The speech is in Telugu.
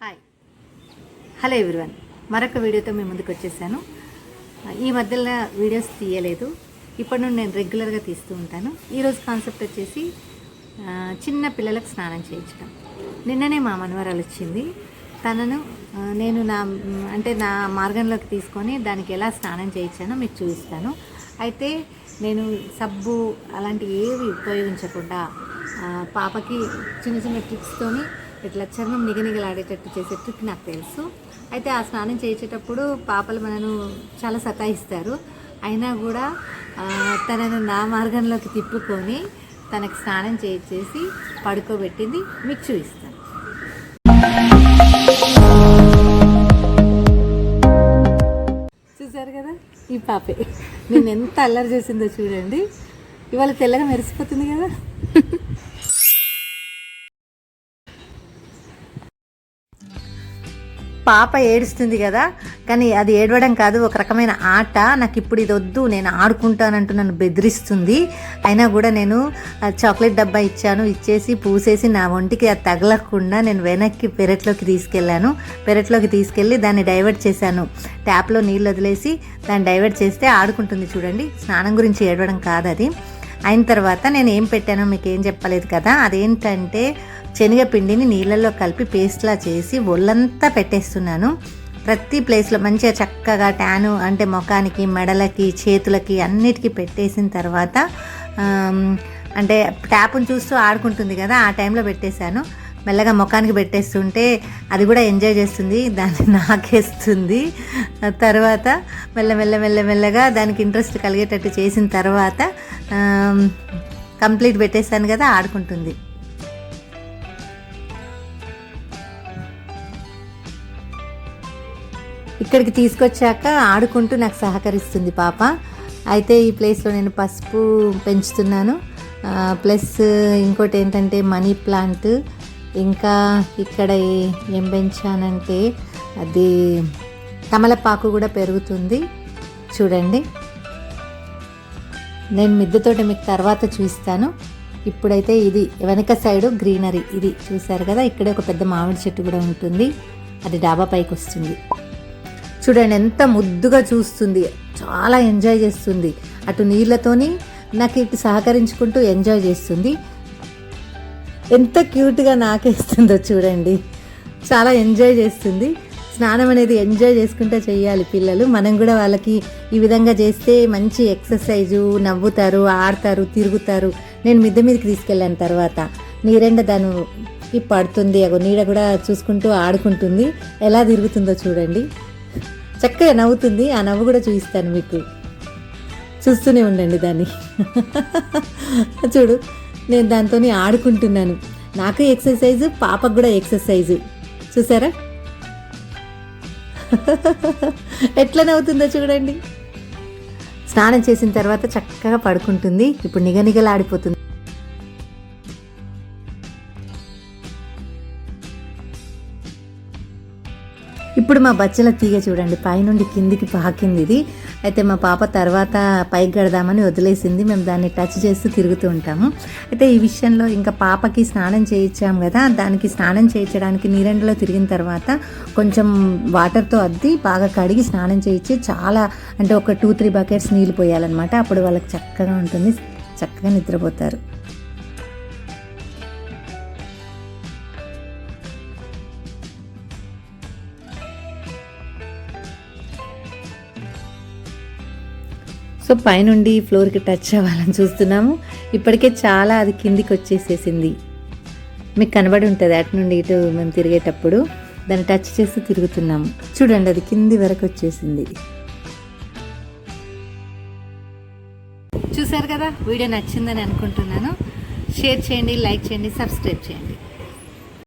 హాయ్ హలో ఎవ్రీవన్, మరొక వీడియోతో మీ ముందుకు వచ్చేసాను. ఈ మధ్యలో వీడియోస్ తీయలేదు, ఇప్పటి నుండి నేను రెగ్యులర్గా తీస్తూ ఉంటాను. ఈరోజు కాన్సెప్ట్ వచ్చేసి చిన్న పిల్లలకు స్నానం చేయించడం. నిన్ననే మా మనవరాలు వచ్చింది. తనను నేను నా మార్గంలోకి తీసుకొని దానికి ఎలా స్నానం చేయించానో మీకు చూపిస్తాను. అయితే నేను సబ్బు అలాంటి ఏవి ఉపయోగించకుండా పాపకి చిన్న చిన్న ట్రిక్స్తోని ఇట్లా చర్మం నిగనిగలాడేటట్టు చేసే ట్రిక్ నాకు తెలుసు. అయితే ఆ స్నానం చేసేటప్పుడు పాపలు మనను చాలా సతాయిస్తారు. అయినా కూడా తనను నా మార్గంలోకి తిప్పుకొని తనకు స్నానం చేసి పడుకోబెట్టింది మీకు చూపిస్తాను. చూసారు కదా, ఈ పాపే నేను ఎంత అల్లరి చేసిందో చూడండి. ఇవాళ తెల్లగా మెరిసిపోతుంది కదా. పాప ఏడుస్తుంది కదా, కానీ అది ఏడవడం కాదు, ఒక రకమైన ఆట. నాకు ఇప్పుడు ఇది వద్దు, నేను ఆడుకుంటానంటూ నన్ను బెదిరిస్తుంది. అయినా కూడా నేను చాక్లెట్ డబ్బా ఇచ్చేసి పూసేసి నా ఒంటికి అది తగలకుండా నేను వెనక్కి పెరట్లోకి తీసుకెళ్ళి దాన్ని డైవర్ట్ చేశాను. ట్యాప్లో నీళ్ళు వదిలేసి దాన్ని డైవర్ట్ చేస్తే ఆడుకుంటుంది. చూడండి, స్నానం గురించి ఏడవడం కాదు అది. అయిన తర్వాత నేను ఏం పెట్టానో మీకు ఏం చెప్పలేదు కదా. అదేంటంటే శనగపిండిని నీళ్ళల్లో కలిపి పేస్ట్లా చేసి ఒళ్ళంతా పెట్టేస్తున్నాను. ప్రతి ప్లేస్లో మంచిగా చక్కగా ట్యాను అంటే ముఖానికి, మెడలకి, చేతులకి అన్నిటికీ పెట్టేసిన తర్వాత అంటే ట్యాప్ను చూస్తూ ఆడుకుంటుంది కదా, ఆ టైంలో పెట్టేశాను. మెల్లగా ముఖానికి పెట్టేస్తుంటే అది కూడా ఎంజాయ్ చేస్తుంది, దాన్ని నాకేస్తుంది. తర్వాత మెల్లగా దానికి ఇంట్రెస్ట్ కలిగేటట్టు చేసిన తర్వాత కంప్లీట్ పెట్టేశాను కదా, ఆడుకుంటుంది. ఇక్కడికి తీసుకొచ్చాక ఆడుకుంటూ నాకు సహకరిస్తుంది పాప. అయితే ఈ ప్లేస్లో నేను పసుపు పెంచుతున్నాను, ప్లస్ ఇంకోటి ఏంటంటే మనీ ప్లాంట్, ఇంకా ఇక్కడ ఏం పెంచానంటే అది తమలపాకు కూడా పెరుగుతుంది. చూడండి, నేను మిద్దెతోట మీకు తర్వాత చూపిస్తాను. ఇప్పుడైతే ఇది వెనక సైడు గ్రీనరీ ఇది చూసారు కదా. ఇక్కడే ఒక పెద్ద మామిడి చెట్టు కూడా ఉంటుంది, అది డాబా పైకి వస్తుంది. చూడండి ఎంత ముద్దుగా చూస్తుంది, చాలా ఎంజాయ్ చేస్తుంది. అటు నీళ్ళతోని నాకు ఇటు సహకరించుకుంటూ ఎంజాయ్ చేస్తుంది. ఎంత క్యూట్గా నాకేస్తుందో చూడండి, చాలా ఎంజాయ్ చేస్తుంది. స్నానం అనేది ఎంజాయ్ చేసుకుంటూ చేయాలి పిల్లలు. మనం కూడా వాళ్ళకి ఈ విధంగా చేస్తే మంచి ఎక్సర్సైజు, నవ్వుతారు, ఆడతారు, తిరుగుతారు. నేను మిద్దె మీదకి తీసుకెళ్ళాను. తర్వాత నీరెండ దానికి పడుతుంది, అగో నీడ కూడా చూసుకుంటూ ఆడుకుంటుంది. ఎలా తిరుగుతుందో చూడండి, చక్కగా నవ్వుతుంది. ఆ నవ్వు కూడా చూపిస్తాను మీకు, చూస్తూనే ఉండండి దాన్ని. చూడు, నేను దాంతో ఆడుకుంటున్నాను. నాకు ఎక్సర్సైజు, పాపకు కూడా ఎక్సర్సైజు. చూసారా ఎట్లా నవ్వుతుందో చూడండి. స్నానం చేసిన తర్వాత చక్కగా పడుకుంటుంది. ఇప్పుడు నిగనిగలాడిపోతుంది. ఇప్పుడు మా బచ్చల తీగ చూడండి, పైనుండి కిందికి పాకింది ఇది. అయితే మా పాప తర్వాత పైకి గడదామని వదిలేసింది. మేము దాన్ని టచ్ చేస్తూ తిరుగుతూ ఉంటాము. అయితే ఈ విషయంలో ఇంకా పాపకి స్నానం చేయించాము కదా, దానికి స్నానం చేయించడానికి నీరెండలో తిరిగిన తర్వాత కొంచెం వాటర్తో అద్ది బాగా కడిగి స్నానం చేయించి చాలా అంటే ఒక 2-3 బకెట్స్ నీళ్ళు పోయాలన్నమాట. అప్పుడు వాళ్ళకి చక్కగా ఉంటుంది, చక్కగా నిద్రపోతారు. సో పైనుండి ఫ్లోర్కి టచ్ అవ్వాలని చూస్తున్నాము. ఇప్పటికే చాలా అది కిందికి వచ్చేసేసింది, మీకు కనబడి ఉంటుంది. అటు నుండి ఇటు మేము తిరిగేటప్పుడు దాన్ని టచ్ చేస్తూ తిరుగుతున్నాము. చూడండి, అది కింది వరకు వచ్చేసింది. చూసారు కదా, వీడియో నచ్చిందని అనుకుంటున్నాను. షేర్ చేయండి, లైక్ చేయండి, సబ్స్క్రైబ్ చేయండి.